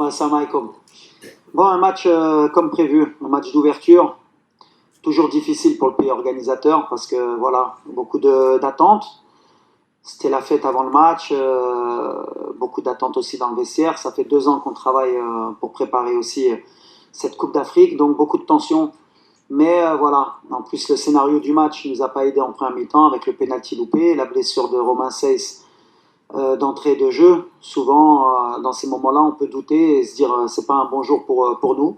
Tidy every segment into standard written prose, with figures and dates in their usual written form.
Assalamu alaikum. Bon, un match comme prévu, un match d'ouverture, toujours difficile pour le pays organisateur parce que voilà, d'attentes. C'était la fête avant le match, beaucoup d'attentes aussi dans le vestiaire. Ça fait 2 ans qu'on travaille pour préparer aussi cette Coupe d'Afrique, donc beaucoup de tensions. Mais voilà, en plus le scénario du match ne nous a pas aidé en première mi-temps avec le pénalty loupé, la blessure de Romain Seyss d'entrée de jeu. Souvent, dans ces moments-là, on peut douter et se dire c'est pas un bon jour pour nous.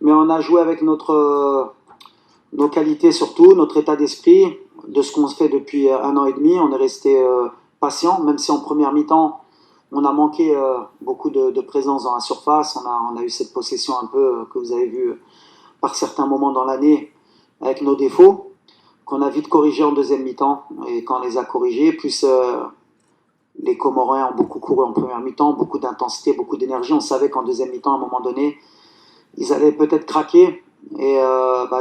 Mais on a joué avec nos qualités surtout, notre état d'esprit, de ce qu'on se fait depuis 1 an et demi. On est resté patient, même si en première mi-temps, on a manqué beaucoup de présence dans la surface. On a eu cette possession un peu que vous avez vu par certains moments dans l'année avec nos défauts, qu'on a vite corrigé en deuxième mi-temps. Et quand on les a corrigés, plus les Comoriens ont beaucoup couru en première mi-temps, beaucoup d'intensité, beaucoup d'énergie. On savait qu'en deuxième mi-temps, à un moment donné, ils allaient peut-être craquer. Et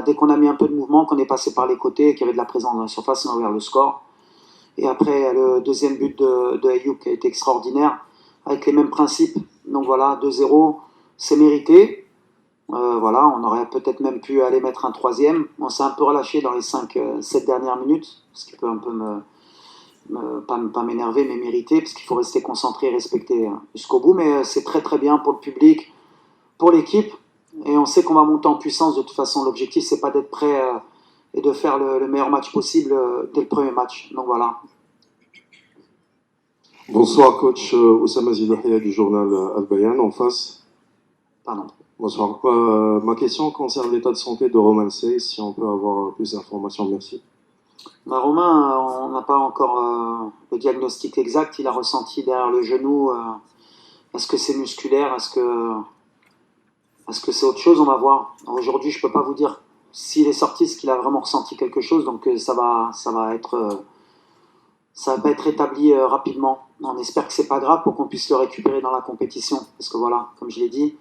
dès qu'on a mis un peu de mouvement, qu'on est passé par les côtés, qu'il y avait de la présence dans la surface, on a ouvert le score. Et après, le deuxième but de Ayoub qui a été extraordinaire, avec les mêmes principes. Donc voilà, 2-0, c'est mérité. Voilà, on aurait peut-être même pu aller mettre un troisième. On s'est un peu relâché dans les 5-7 dernières minutes, ce qui peut un peu pas m'énerver, mais mériter, parce qu'il faut rester concentré et respecter jusqu'au bout. Mais c'est très très bien pour le public, pour l'équipe. Et on sait qu'on va monter en puissance. De toute façon, l'objectif, c'est pas d'être prêt et de faire le meilleur match possible dès le premier match. Donc voilà. Bonsoir coach Oussama Zidouhia du journal Al-Bayan en face. Pardon. Bonsoir. Ma question concerne l'état de santé de Romain Seyss, si on peut avoir plus d'informations, merci. Romain, on n'a pas encore le diagnostic exact. Il a ressenti derrière le genou. Est-ce que c'est musculaire? Est-ce que c'est autre chose? On va voir. Aujourd'hui, je peux pas vous dire s'il est sorti, ce qu'il a vraiment ressenti quelque chose. Donc ça va pas être établi rapidement. On espère que c'est pas grave pour qu'on puisse le récupérer dans la compétition. Parce que voilà, comme je l'ai dit,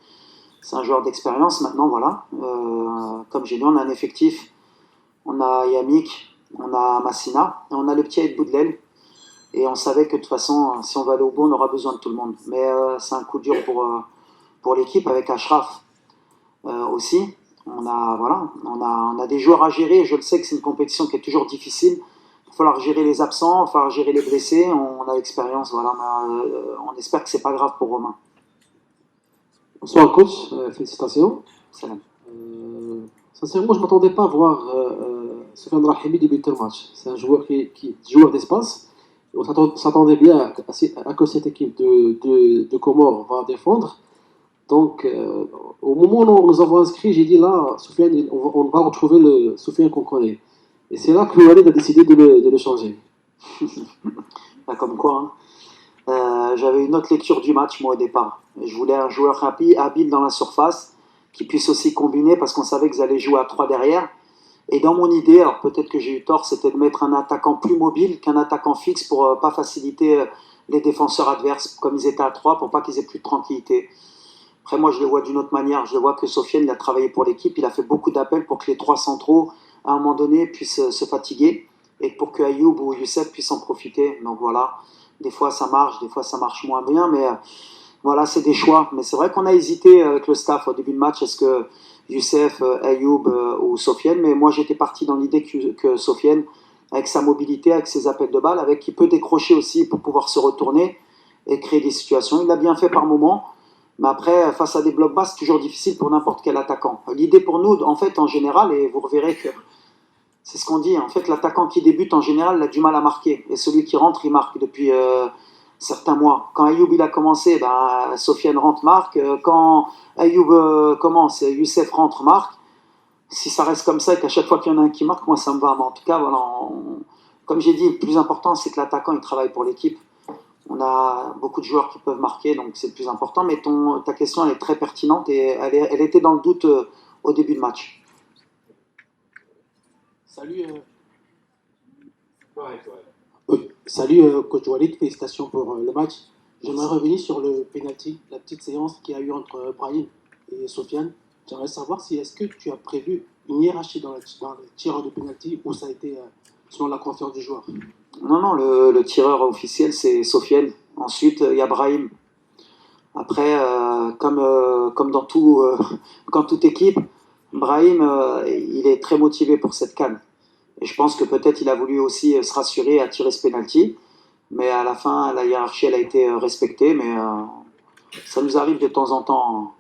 c'est un joueur d'expérience maintenant. Voilà, comme j'ai dit, on a un effectif. On a Yamik, on a Massina, et on a le petit Aïd Boudlel. Et on savait que de toute façon, si on va aller au bout, on aura besoin de tout le monde. Mais c'est un coup dur pour l'équipe avec Ashraf aussi. On a des joueurs à gérer. Je le sais que c'est une compétition qui est toujours difficile. Il va falloir gérer les absents, il va falloir gérer les blessés. On a l'expérience, voilà. On espère que c'est pas grave pour Romain. Bonsoir coach, félicitations. Salam. Sincèrement, je ne m'attendais pas à voir Soufiane Brahimi débuter le match. C'est un joueur joueur d'espace. On s'attendait bien à que cette équipe de Comores va défendre. Donc, au moment où nous avons inscrit, j'ai dit là, Soufiane, on va retrouver le Soufiane qu'on connaît. Et c'est là que Walid a décidé de le changer. Comme quoi, hein. J'avais une autre lecture du match, moi, au départ. Je voulais un joueur rapide, habile dans la surface, qui puisse aussi combiner, parce qu'on savait qu'ils allaient jouer à 3 derrière. Et dans mon idée, alors peut-être que j'ai eu tort, c'était de mettre un attaquant plus mobile qu'un attaquant fixe pour pas faciliter les défenseurs adverses, comme ils étaient à 3, pour pas qu'ils aient plus de tranquillité. Après, moi, je le vois d'une autre manière. Je le vois que Sofiane, il a travaillé pour l'équipe, il a fait beaucoup d'appels pour que les 3 centraux, à un moment donné, puissent se fatiguer, et pour que Ayoub ou Youssef puissent en profiter. Donc voilà, des fois ça marche, des fois ça marche moins bien, mais voilà, c'est des choix. Mais c'est vrai qu'on a hésité avec le staff au début de match, est-ce que Youssef, Ayoub ou Sofiane, mais moi j'étais parti dans l'idée que Sofiane, avec sa mobilité, avec ses appels de balle, avec qui peut décrocher aussi pour pouvoir se retourner et créer des situations. Il l'a bien fait par moment, mais après, face à des blocs bas, c'est toujours difficile pour n'importe quel attaquant. L'idée pour nous, en fait, en général, et vous reverrez que c'est ce qu'on dit, en fait, l'attaquant qui débute, en général, il a du mal à marquer. Et celui qui rentre, il marque depuis certains mois. Quand Ayoub il a commencé, Sofiane rentre, marque. Quand Ayoub commence, Youssef rentre, marque. Si ça reste comme ça et qu'à chaque fois qu'il y en a un qui marque, moi ça me va. Mais en tout cas, voilà, comme j'ai dit, le plus important, c'est que l'attaquant il travaille pour l'équipe. On a beaucoup de joueurs qui peuvent marquer, donc c'est le plus important. Mais ta question, elle est très pertinente et elle était dans le doute au début de match. Salut, salut coach Walid, félicitations pour le match. J'aimerais revenir sur le penalty, la petite séance qu'il y a eu entre Brahim et Sofiane. J'aimerais savoir si est-ce que tu as prévu une hiérarchie dans le tireur de penalty ou ça a été selon la confiance du joueur. Non, le tireur officiel c'est Sofiane. Ensuite il y a Brahim. Après, comme dans tout, quand toute équipe, Brahim, il est très motivé pour cette CAN. Et je pense que peut-être il a voulu aussi se rassurer à tirer ce penalty. Mais à la fin, la hiérarchie, elle a été respectée. Mais ça nous arrive de temps en temps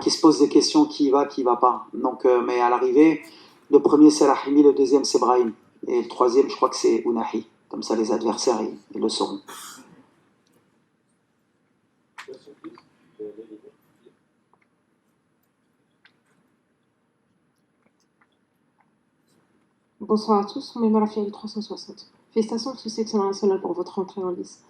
qu'il se pose des questions, qui y va pas. Donc, mais à l'arrivée, le premier c'est Rahimi, le deuxième c'est Brahim. Et le troisième, je crois que c'est Ounahi. Comme ça, les adversaires, ils le sauront. Bonsoir à tous, on est dans la finale du 360. Félicitations pour ce sélectionneur national pour votre entrée en lice.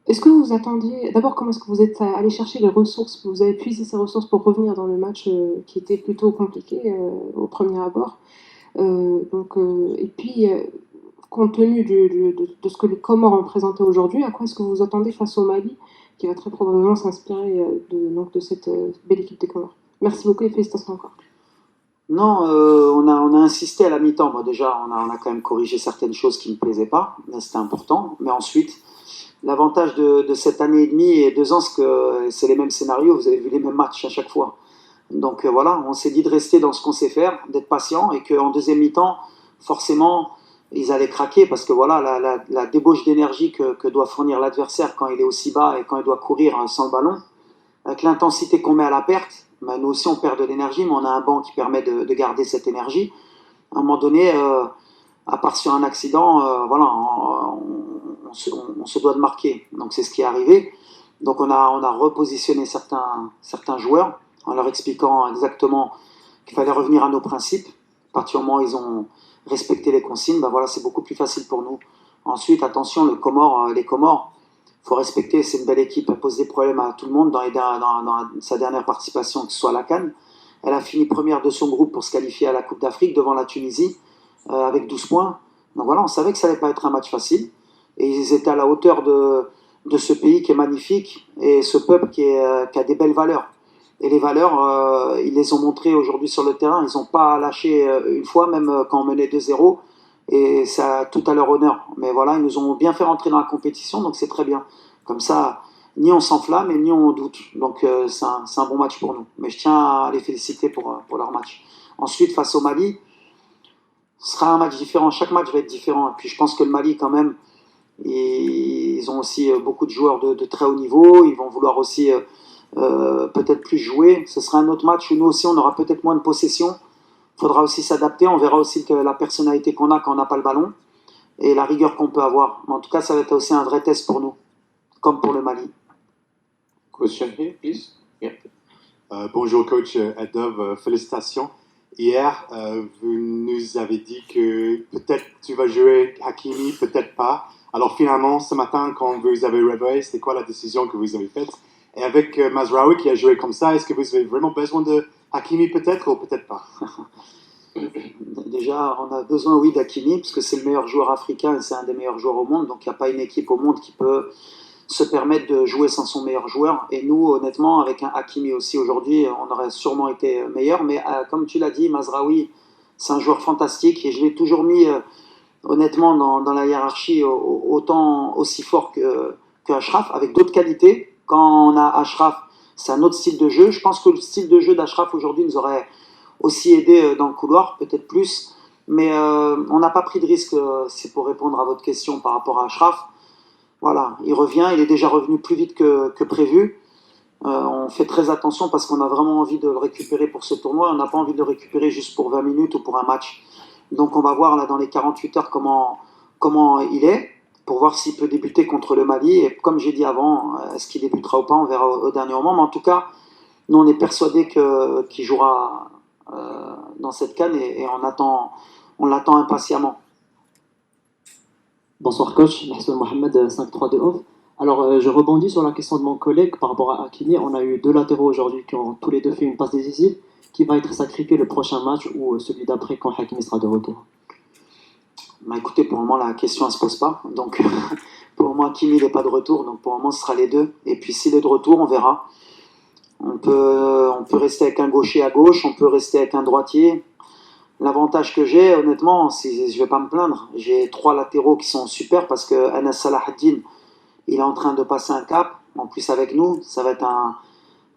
Est-ce que vous attendiez, d'abord comment est-ce que vous êtes allé chercher les ressources, vous avez puisé ces ressources pour revenir dans le match qui était plutôt compliqué au premier abord. Et puis, compte tenu de ce que les Comores ont présenté aujourd'hui, à quoi est-ce que vous attendez face au Mali, qui va très probablement s'inspirer de cette belle équipe des Comores? Merci beaucoup et félicitations encore. Non, on a insisté à la mi-temps. Moi, déjà, on a quand même corrigé certaines choses qui ne me plaisaient pas. C'était important. Mais ensuite, l'avantage de cette année et demie et 2 ans, c'est que c'est les mêmes scénarios. Vous avez vu les mêmes matchs à chaque fois. Donc voilà, on s'est dit de rester dans ce qu'on sait faire, d'être patient et qu'en deuxième mi-temps, forcément, ils allaient craquer parce que voilà, la débauche d'énergie que doit fournir l'adversaire quand il est aussi bas et quand il doit courir sans le ballon, avec l'intensité qu'on met à la perte, ben nous aussi on perd de l'énergie, mais on a un banc qui permet de garder cette énergie. À un moment donné, à part sur un accident, voilà, on se doit de marquer. Donc c'est ce qui est arrivé. Donc on a repositionné certains joueurs en leur expliquant exactement qu'il fallait revenir à nos principes. À partir du moment où ils ont respecté les consignes, ben voilà, c'est beaucoup plus facile pour nous. Ensuite, attention, les Comores, faut respecter, c'est une belle équipe, elle pose des problèmes à tout le monde dans sa dernière participation, que ce soit à la CAN. Elle a fini première de son groupe pour se qualifier à la Coupe d'Afrique devant la Tunisie avec 12 points. Donc voilà, on savait que ça n'allait pas être un match facile. Et ils étaient à la hauteur de ce pays qui est magnifique et ce peuple qui a des belles valeurs. Et les valeurs, ils les ont montrées aujourd'hui sur le terrain. Ils n'ont pas lâché une fois, même quand on menait 2-0. Et ça, tout à leur honneur. Mais voilà, ils nous ont bien fait rentrer dans la compétition, donc c'est très bien. Comme ça, ni on s'enflamme et ni on doute. Donc c'est un bon match pour nous. Mais je tiens à les féliciter pour leur match. Ensuite, face au Mali, ce sera un match différent. Chaque match va être différent. Et puis je pense que le Mali, quand même, ils ont aussi beaucoup de joueurs de très haut niveau. Ils vont vouloir aussi peut-être plus jouer. Ce sera un autre match où nous aussi, on aura peut-être moins de possession. Il faudra aussi s'adapter. On verra aussi que la personnalité qu'on a quand on n'a pas le ballon et la rigueur qu'on peut avoir. Mais en tout cas, ça va être aussi un vrai test pour nous, comme pour le Mali. Question here, please. Yeah. Bonjour coach Adov, félicitations. Hier, vous nous avez dit que peut-être tu vas jouer Hakimi, peut-être pas. Alors finalement, ce matin, quand vous avez réveillé, c'était quoi la décision que vous avez faite? Et avec Mazraoui qui a joué comme ça, est-ce que vous avez vraiment besoin de Hakimi peut-être ou peut-être pas? Déjà, on a besoin, oui, d'Hakimi, parce que c'est le meilleur joueur africain et c'est un des meilleurs joueurs au monde. Donc il n'y a pas une équipe au monde qui peut se permettre de jouer sans son meilleur joueur. Et nous, honnêtement, avec un Hakimi aussi aujourd'hui, on aurait sûrement été meilleur. Mais comme tu l'as dit, Mazraoui, c'est un joueur fantastique et je l'ai toujours mis, honnêtement, dans la hiérarchie autant aussi fort que Achraf, avec d'autres qualités. Quand on a Achraf, c'est un autre style de jeu. Je pense que le style de jeu d'Achraf aujourd'hui nous aurait aussi aidé dans le couloir, peut-être plus. Mais on n'a pas pris de risque, c'est pour répondre à votre question par rapport à Achraf. Voilà, il revient, il est déjà revenu plus vite que prévu. On fait très attention parce qu'on a vraiment envie de le récupérer pour ce tournoi. On n'a pas envie de le récupérer juste pour 20 minutes ou pour un match. Donc on va voir là dans les 48 heures comment il est, pour voir s'il peut débuter contre le Mali. Et comme j'ai dit avant, est-ce qu'il débutera ou pas, on verra au dernier moment. Mais en tout cas, nous on est persuadés qu'il jouera dans cette CAN et on l'attend impatiemment. Bonsoir coach, Mahsoud Mohamed, 5-3 de Off. Alors je rebondis sur la question de mon collègue par rapport à Hakimi. On a eu 2 latéraux aujourd'hui qui ont tous les 2 fait une passe décisive. Qui va être sacrifié le prochain match ou celui d'après quand Hakimi sera de retour? Bah écoutez, pour le moment la question ne se pose pas. Donc pour le moment Hakimi n'est pas de retour, donc pour le moment ce sera les 2. Et puis s'il est de retour, on verra. On peut rester avec un gaucher à gauche, on peut rester avec un droitier. L'avantage que j'ai, honnêtement, je ne vais pas me plaindre. J'ai 3 latéraux qui sont super parce que Anas Salahaddin, il est en train de passer un cap. En plus avec nous, ça va être un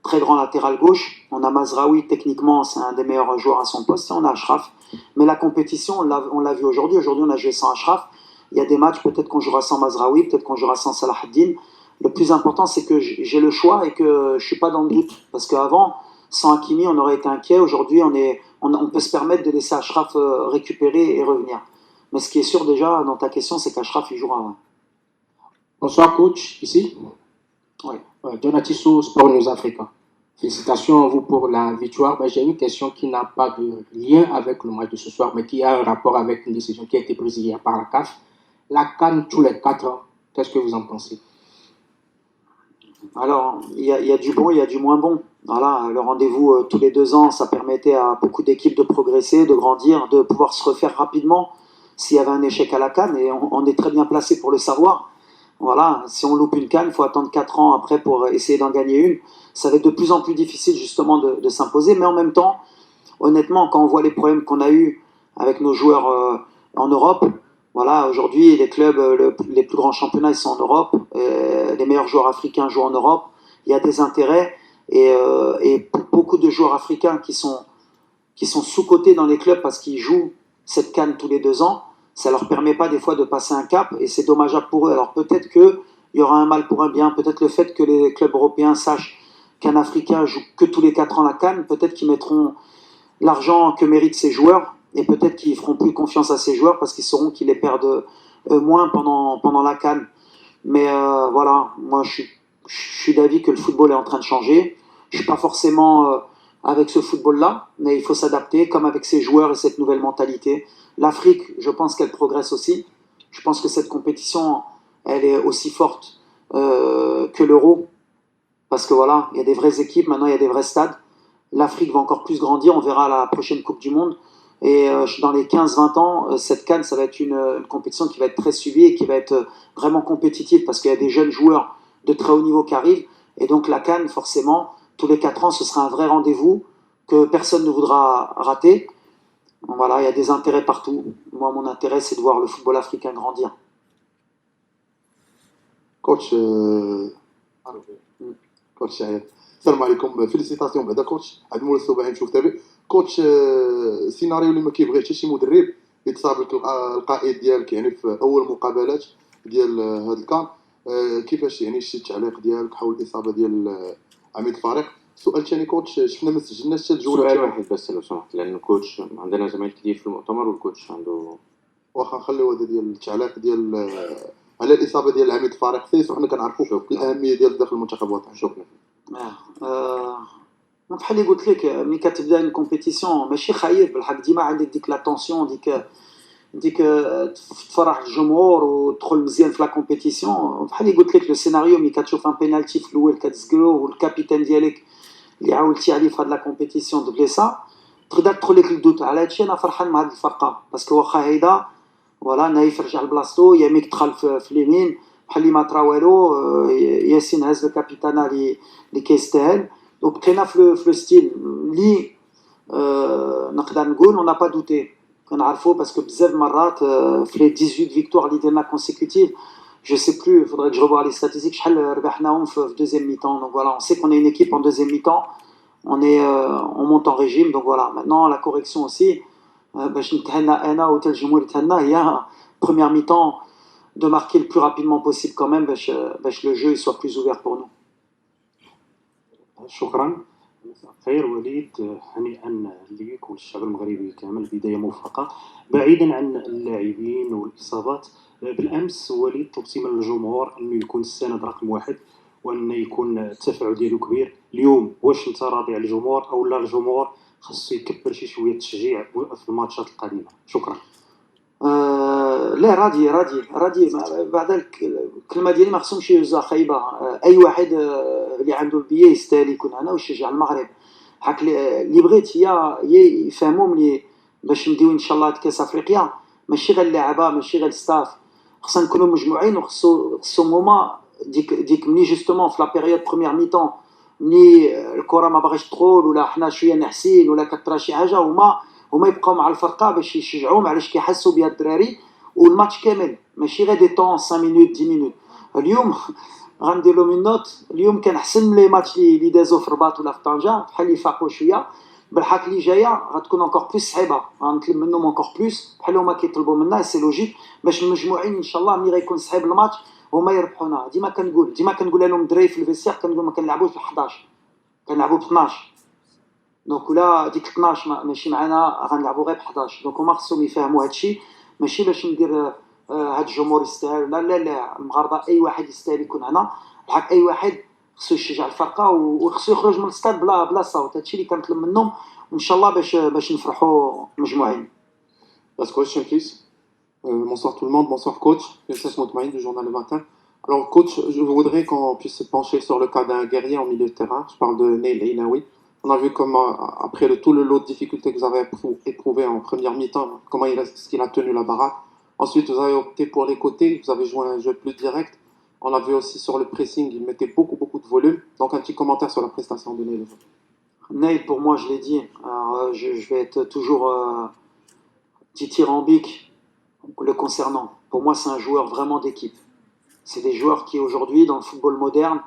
très grand latéral gauche. On a Mazraoui, techniquement, c'est un des meilleurs joueurs à son poste. Et on a Achraf. Mais la compétition, on l'a vu aujourd'hui. Aujourd'hui, on a joué sans Achraf. Il y a des matchs, peut-être qu'on jouera sans Mazraoui, peut-être qu'on jouera sans Salah ad-Din. Le plus important, c'est que j'ai le choix et que je suis pas dans le doute. Parce qu'avant, sans Hakimi, on aurait été inquiet. Aujourd'hui, on peut se permettre de laisser Achraf récupérer et revenir. Mais ce qui est sûr déjà dans ta question, c'est qu'Achraf, il jouera. Ouais. Bonsoir coach, ici. Oui. Donatisso, Sport News Africa. Félicitations à vous pour la victoire. Ben, j'ai une question qui n'a pas de lien avec le match de ce soir, mais qui a un rapport avec une décision qui a été prise hier par la CAF. La CAN tous les 4 ans, qu'est-ce que vous en pensez? Alors, il y a du bon, il y a du moins bon. Voilà, le rendez-vous tous les 2 ans, ça permettait à beaucoup d'équipes de progresser, de grandir, de pouvoir se refaire rapidement s'il y avait un échec à la CAN, et on est très bien placé pour le savoir. Voilà, si on loupe une CAN, il faut attendre 4 ans après pour essayer d'en gagner une. Ça va être de plus en plus difficile justement de s'imposer, mais en même temps, honnêtement, quand on voit les problèmes qu'on a eus avec nos joueurs en Europe, voilà, aujourd'hui, les clubs, les plus grands championnats, ils sont en Europe, les meilleurs joueurs africains jouent en Europe, il y a des intérêts, et beaucoup de joueurs africains qui sont sous-cotés dans les clubs parce qu'ils jouent cette CAN tous les 2 ans, ça leur permet pas des fois de passer un cap, et c'est dommageable pour eux. Alors peut-être qu'il y aura un mal pour un bien, peut-être le fait que les clubs européens sachent qu'un Africain joue que tous les 4 ans la CAN, peut-être qu'ils mettront l'argent que méritent ces joueurs, et peut-être qu'ils feront plus confiance à ces joueurs parce qu'ils sauront qu'ils les perdent moins pendant la CAN. Mais voilà, moi je suis d'avis que le football est en train de changer. Je suis pas forcément avec ce football-là, mais il faut s'adapter, comme avec ces joueurs et cette nouvelle mentalité. L'Afrique, je pense qu'elle progresse aussi. Je pense que cette compétition, elle est aussi forte que l'Euro. Parce que voilà, il y a des vraies équipes, maintenant il y a des vrais stades. L'Afrique va encore plus grandir, on verra à la prochaine Coupe du Monde. Et dans les 15-20 ans, cette CAN, ça va être une compétition qui va être très suivie et qui va être vraiment compétitive parce qu'il y a des jeunes joueurs de très haut niveau qui arrivent. Et donc la CAN, forcément, tous les 4 ans, ce sera un vrai rendez-vous que personne ne voudra rater. Voilà, il y a des intérêts partout. Moi, mon intérêt, c'est de voir le football africain grandir. كوتش كوتش شعيب السلام عليكم فيليسيتاسيون بعدا كوتش عبد المولى السباعي نشوف تابع كوتش سيناريو اللي ما كيبغيش حتى شي مدرب يتصاب لك القائد ديالك يعني في اول مقابلات ديال هذا الكان كيفاش يعني شي التعليق ديالك حول الاصابه ديال عميد الفريق السؤال الثاني كوتش شفنا ما سجلناش حتى الجوله سؤال واحد بس لو سمحت، لان الكوتش عندنا زمايل كتير في المؤتمر والكوتش عنده. واخا نخليو هذا ديال التعليق ديال على الاصابه ديال عميد الفريق سيس، وحنا كنعرفوا الاهميه ديال داخل المنتخب الوطني. شكرا. بحال اللي قلت لك ملي كتبدا اون كومبيتيسيون ماشي خايف، بالحق ديما عندك ديك لا طونسيون، ديك تفرح الجمهور وتدخل مزيان في لا كومبيتيسيون. بحال اللي قلت لك لو سيناريو ملي كتشوف ان بينالتي في الاول كتسكرو والكابيتان ديالك اللي عاولتي عليه في هاد لا كومبيتيسيون دبليسا، تقدر تدخل لك الدوت. على هادشي انا فرحان مع هاد الفرقه باسكو واخا هيدا فوالا نايف رجع لبلاصتو، ياميك دخل في اليمين بحال اللي ما طرا والو، ياسين هز الكابيتانا اللي كيستاهل، وبقينا في لو ستيل اللي نقدر نقول اون با دوتي. كنعرفوا باسكو بزاف مرات في لي 18 فيكتوار اللي درنا كونسيكوتيف، je sais plus, il faudrait que je revoie les statistiques, شحال ربحناهم في deuxième mi-temps. Donc voilà, on sait qu'on est une équipe en deuxième mi-temps, on monte en régime. Donc voilà, maintenant la correction aussi, باش نتهنى انا وتا الجمهور يتهنى، هي première mi-temps de marquer le plus rapidement possible quand même باش le jeu soit plus ouvert pour nous. شكرا. خير وليد، هنيئا ليك والشعب المغربي كامل، بداية موفقة. بعيدا عن اللاعبين والإصابات، بالأمس وليد طلبتي من الجمهور أنه يكون السند رقم 1 وأنه يكون التفاعل ديالو كبير. اليوم واش أنت راضي على الجمهور أو لا الجمهور خاصو يكبر شي شوية التشجيع في الماتشات القادمة؟ شكرا. لا راضي بعد الكلمه ديالي ما خصهمش يوزع خايبه. اي واحد اللي عنده البيه يستاهل يكون هنا ويشجع المغرب. حق اللي بغيت هي يفهموا ملي باش نديو ان شاء الله كاس افريقيا ماشي غير اللعابه ماشي غير الستاف، خصنا نكونوا مجموعين، وخصهم هما ديك ملي جوستومون في لا بيريود بروميير ميطون ملي الكره ما باغيش تدخل ولا حنا شويه نحسين ولا كطرا شي حاجه، هما يبقاو مع الفرقه باش يشجعوهم علاش كيحسوا بها الدراري. والماتش كامل ماشي غير دي طون 5 مينوت 10 مينوت. اليوم غندير لهم اون نوت. اليوم كان احسن من لي ماتش اللي دازو في الرباط ولا في طنجة، بحال اللي فاقوا شويه. بالحق اللي جايه غتكون انكور بلوس صعيبه، غنطلب منهم انكور بلوس بحال هما كيطلبوا منا، سي لوجيك باش المجموعين ان شاء الله ملي غيكون صعيب الماتش هما يربحونا. ديما كنقول لهم الدراري في الفيستير، كنقول ما كنلعبوش ب 11، كنلعبوا ب 12. دونك ولا ديك 12 ماشي معنا غنلعبوا غير ب 11. دونك هما خصهم يفهموا هادشي، ماشي باش ندير هاد الجمهور يستاهل، لا لا لا، المغاربه اي واحد يستاهل يكون هنا. بالحق اي واحد خصو يشجع الفرقه وخصو يخرج من الستاد بلا صوت. هادشي اللي كنطلب منهم، وان شاء الله باش نفرحوا مجموعين. Last question, please. Bonsoir tout le monde, bonsoir coach. Youssef Moutmaïn du journal Le Matin. Alors coach, je voudrais qu'on puisse se pencher sur le cas d'un guerrier en milieu de terrain. Je parle de Neil Ainaoui. On a vu comment, après tout le lot de difficultés que vous avez éprouvé en première mi-temps, comment est-ce qu'il a tenu la baraque. Ensuite, vous avez opté pour les côtés, vous avez joué un jeu plus direct. On l'a vu aussi sur le pressing, il mettait beaucoup de volume. Donc un petit commentaire sur la prestation de Neil. Neil, pour moi, je l'ai dit, alors, je vais être toujours dithyrambique le concernant. Pour moi, c'est un joueur vraiment d'équipe. C'est des joueurs qui, aujourd'hui, dans le football moderne,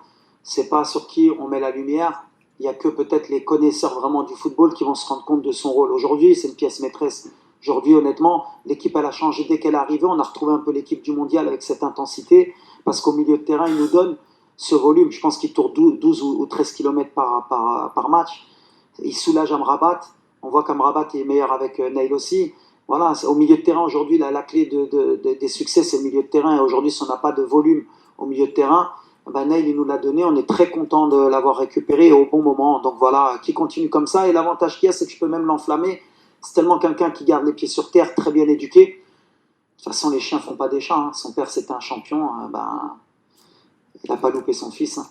c'est pas sur qui on met la lumière. Il n'y a que peut-être les connaisseurs vraiment du football qui vont se rendre compte de son rôle. Aujourd'hui, c'est une pièce maîtresse. Aujourd'hui, honnêtement, l'équipe, elle a changé dès qu'elle est arrivée. On a retrouvé un peu l'équipe du mondial avec cette intensité, parce qu'au milieu de terrain, il nous donne ce volume. Je pense qu'il tourne 12 ou 13 km par match. Il soulage Amrabat. On voit qu'Amrabat est meilleur avec Neil aussi. Voilà, au milieu de terrain, aujourd'hui, la clé des succès, c'est le milieu de terrain. Et aujourd'hui, si on n'a pas de volume au milieu de terrain, ben Neil, il nous l'a donné. On est très content de l'avoir récupéré au bon moment. Donc voilà, qui continue comme ça. Et l'avantage qu'il y a, c'est que je peux même l'enflammer. C'est tellement quelqu'un qui garde les pieds sur terre, très bien éduqué. De toute façon, les chiens font pas des chats. Hein. Son père, c'était un champion. Il n'a pas loupé son fils. Hein.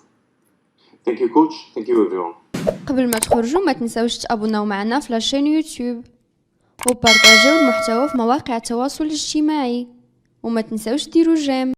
Thank you coach, thank you everyone. قبل ما تخرجوا ما تنساوش تابوناو معنا في لاشين يوتيوب وبارطاجيو المحتوى في مواقع التواصل الاجتماعي وما تنساوش ديروا جيم.